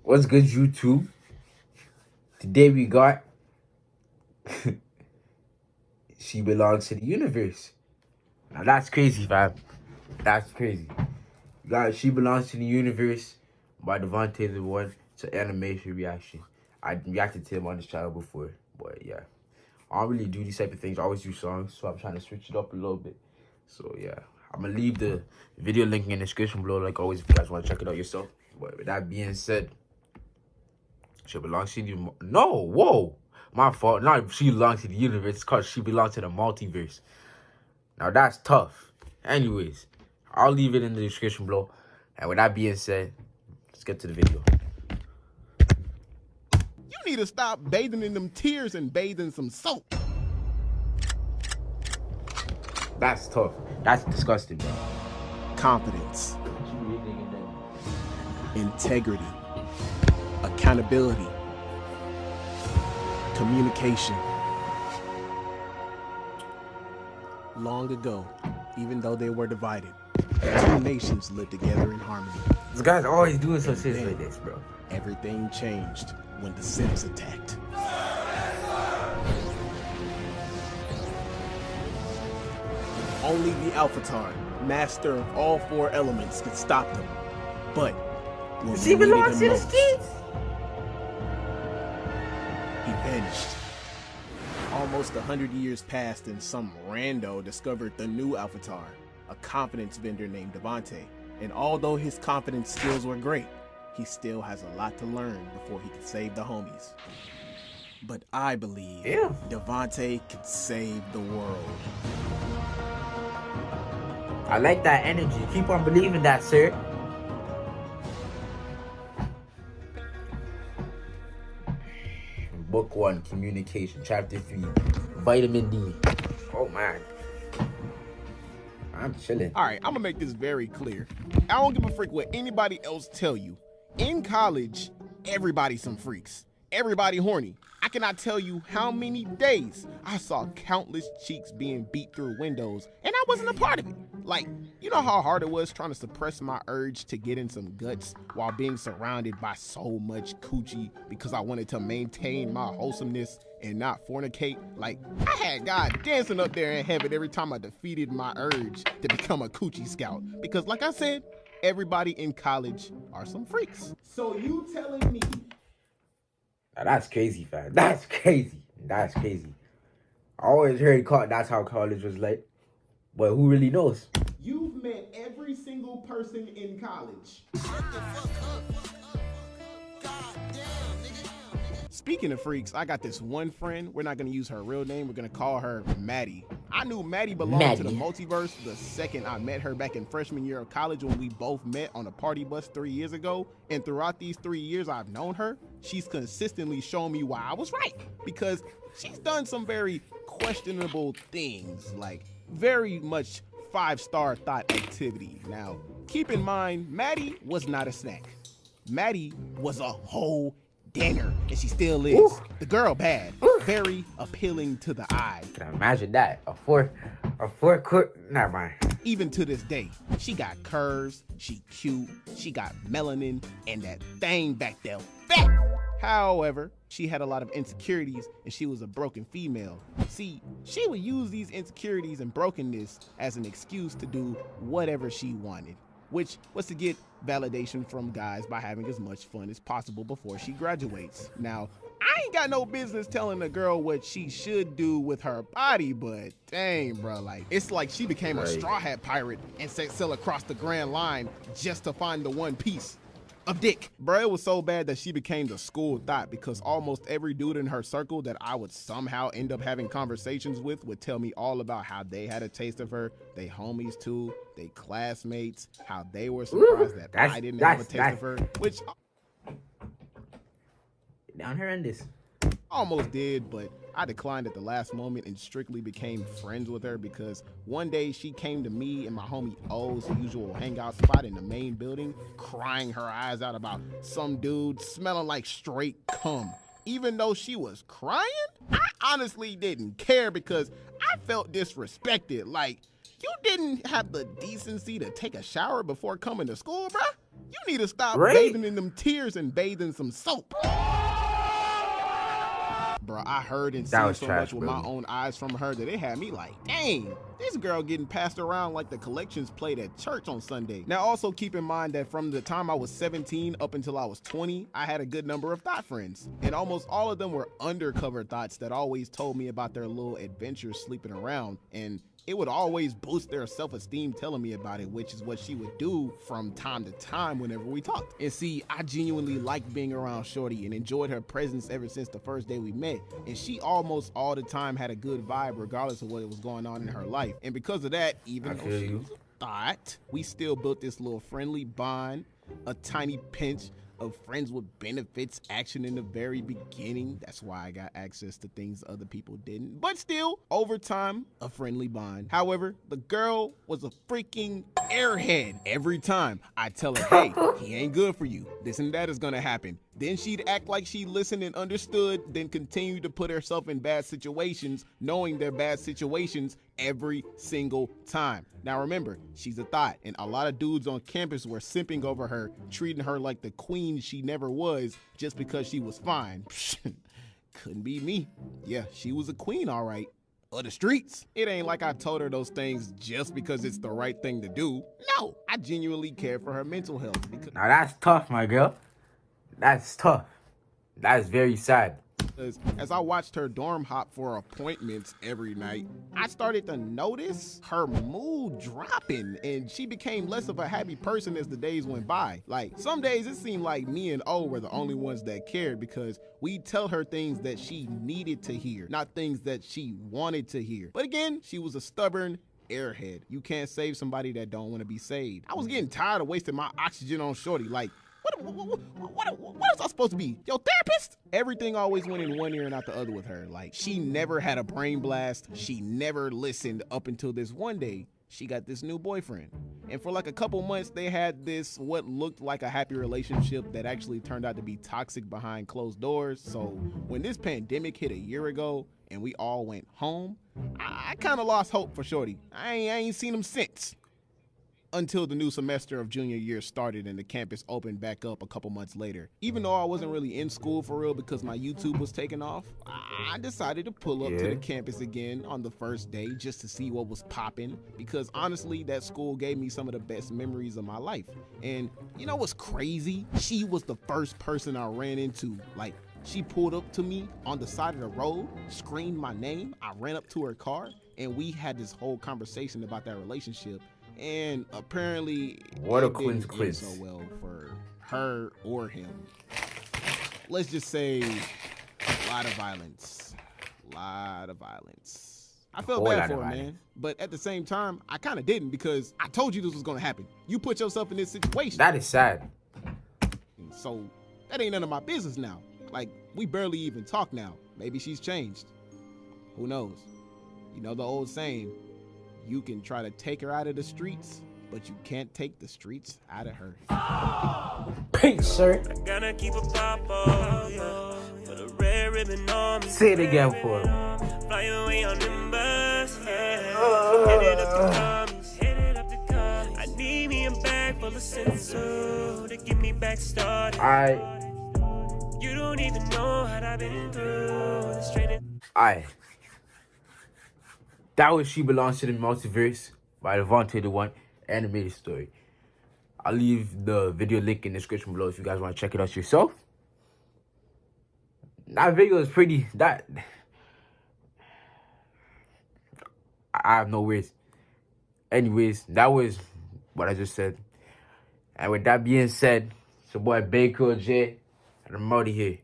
What's good, YouTube? Today we got She Belongs to the Universe. Now that's crazy, fam. That's crazy. We got She Belongs to the Universe by DevonteTheOne. It's an animation reaction. I reacted to him on this channel before, but yeah. I don't really do these type of things. I always do songs, so I'm trying to switch it up a little bit. So yeah, I'm gonna leave the video link in the description below, like always, if you guys want to check it out yourself. But with that being said, She Belongs to the... No, whoa. My fault. Not She Belongs to the Universe. It's called She Belongs to the Multiverse. Now, that's tough. Anyways, I'll leave it in the description below. And with that being said, let's get to the video. You need to stop bathing in them tears and bathe in some soap. That's tough. That's disgusting, bro. Confidence, integrity, accountability, communication. Long ago, even though they were divided, two nations lived together in harmony. This guy's always doing some shit like this, bro. Everything changed when the Sims attacked. Only the Alphatar, master of all four elements, could stop them. But when She we needed belongs him to the most, streets. he vanished. Almost 100 years passed and some rando discovered the new Alphatar, a confidence vendor named Devonte. And although his confidence skills were great, he still has a lot to learn before he can save the homies. But I believe Devonte could save the world. I like that energy. Keep on believing that, sir. Book 1, Communication, Chapter 3, Vitamin D. Oh, man. I'm chilling. All right, I'm gonna make this very clear. I don't give a freak what anybody else tell you. In college, everybody's some freaks. Everybody horny. I cannot tell you how many days I saw countless cheeks being beat through windows, and I wasn't a part of it. Like, you know how hard it was trying to suppress my urge to get in some guts while being surrounded by so much coochie because I wanted to maintain my wholesomeness and not fornicate? Like, I had God dancing up there in heaven every time I defeated my urge to become a coochie scout. Because like I said, everybody in college are some freaks. So you telling me... Now, that's crazy, fam. That's crazy. That's crazy. I always heard that's how college was like. But who really knows? You've met every single person in college. Speaking of freaks, I got this one friend. We're not going to use her real name. We're going to call her Maddie. I knew Maddie belonged to the multiverse the second I met her back in freshman year of college when we both met on a party bus 3 years ago. And throughout these 3 years I've known her, she's consistently shown me why I was right. Because she's done some very questionable things, like very much 5-star thought activity. Now, keep in mind, Maddie was not a snack. Maddie was a whole dinner, and she still is. Ooh. The girl bad, very appealing to the eye. Can I imagine that? A four court, never mind. Even to this day, she got curves, she cute, she got melanin, and that thing back there, fat. However, she had a lot of insecurities, and she was a broken female. See, she would use these insecurities and brokenness as an excuse to do whatever she wanted, which was to get validation from guys by having as much fun as possible before she graduates. Now, I ain't got no business telling a girl what she should do with her body, but dang, bro, like, it's like she became a straw hat pirate and set sail across the Grand Line just to find the one piece of dick. Bro, it was so bad that she became the school thought because almost every dude in her circle that I would somehow end up having conversations with would tell me all about how they had a taste of her, they homies too, they classmates, how they were surprised that I didn't have a taste of her, which... Down here in this. Almost did, but I declined at the last moment and strictly became friends with her because one day she came to me and my homie O's usual hangout spot in the main building, crying her eyes out about some dude smelling like straight cum. Even though she was crying, I honestly didn't care because I felt disrespected. Like, you didn't have the decency to take a shower before coming to school, bruh? You need to stop Right? bathing in them tears and bathe in some soap. Bro, I heard and seen so much with my own eyes from her that it had me like, dang, this girl getting passed around like the collections played at church on Sunday. Now, also keep in mind that from the time I was 17 up until I was 20, I had a good number of thought friends. And almost all of them were undercover thoughts that always told me about their little adventures sleeping around. And it would always boost their self-esteem telling me about it, which is what she would do from time to time whenever we talked. And see, I genuinely liked being around Shorty and enjoyed her presence ever since the first day we met. And she almost all the time had a good vibe regardless of what was going on in her life. And because of that, even though she was a thought, we still built this little friendly bond, a tiny pinch of friends with benefits action in the very beginning. That's why I got access to things other people didn't. But still, over time, a friendly bond. However, the girl was a freaking airhead. Every time I tell her, hey, he ain't good for you, this and that is gonna happen. Then she'd act like she listened and understood, then continue to put herself in bad situations, knowing they're bad situations every single time. Now remember, she's a thought, and a lot of dudes on campus were simping over her, treating her like the queen she never was just because she was fine. Couldn't be me. Yeah, she was a queen, all right. Of the streets. It ain't like I told her those things just because it's the right thing to do. No, I genuinely care for her mental health. Now that's tough, my girl. That's tough. That's very sad. As I watched her dorm hop for appointments every night, I started to notice her mood dropping, and she became less of a happy person as the days went by. Like, some days it seemed like me and O were the only ones that cared because we'd tell her things that she needed to hear, not things that she wanted to hear. But again, she was a stubborn airhead. You can't save somebody that don't want to be saved. I was getting tired of wasting my oxygen on Shorty. Like, what is I supposed to be? Your therapist? Everything always went in one ear and out the other with her. Like, she never had a brain blast. She never listened up until this one day. She got this new boyfriend. And for like a couple months, they had this what looked like a happy relationship that actually turned out to be toxic behind closed doors. So when this pandemic hit a year ago and we all went home, I kind of lost hope for Shorty. I ain't seen him since. Until the new semester of junior year started and the campus opened back up a couple months later. Even though I wasn't really in school for real because my YouTube was taking off, I decided to pull up to the campus again on the first day just to see what was popping, because honestly, that school gave me some of the best memories of my life. And you know what's crazy? She was the first person I ran into. Like, she pulled up to me on the side of the road, screamed my name, I ran up to her car, and we had this whole conversation about that relationship. And apparently, what a didn't quiz end so well for her or him. Let's just say, a lot of violence. I felt bad for her, man. But at the same time, I kind of didn't, because I told you this was going to happen. You put yourself in this situation. That is sad. So that ain't none of my business now. Like, we barely even talk now. Maybe she's changed. Who knows? You know the old saying, you can try to take her out of the streets, but you can't take the streets out of her. Pink shirt. I gotta keep a pop-up, yeah. Put a red ribbon on me. Say it again for him. Fly away on them bus, yeah. Headed up the commies. I need me a bag full of senso to get me back started. You don't even know what I've been through. This training. That was She Belongs to the Multiverse by DevonteTheOne animated story. I'll leave the video link in the description below if you guys want to check it out yourself. That video is pretty... I have no words. Anyways, that was what I just said. And with that being said, it's your boy Baker J, and I'm out of here.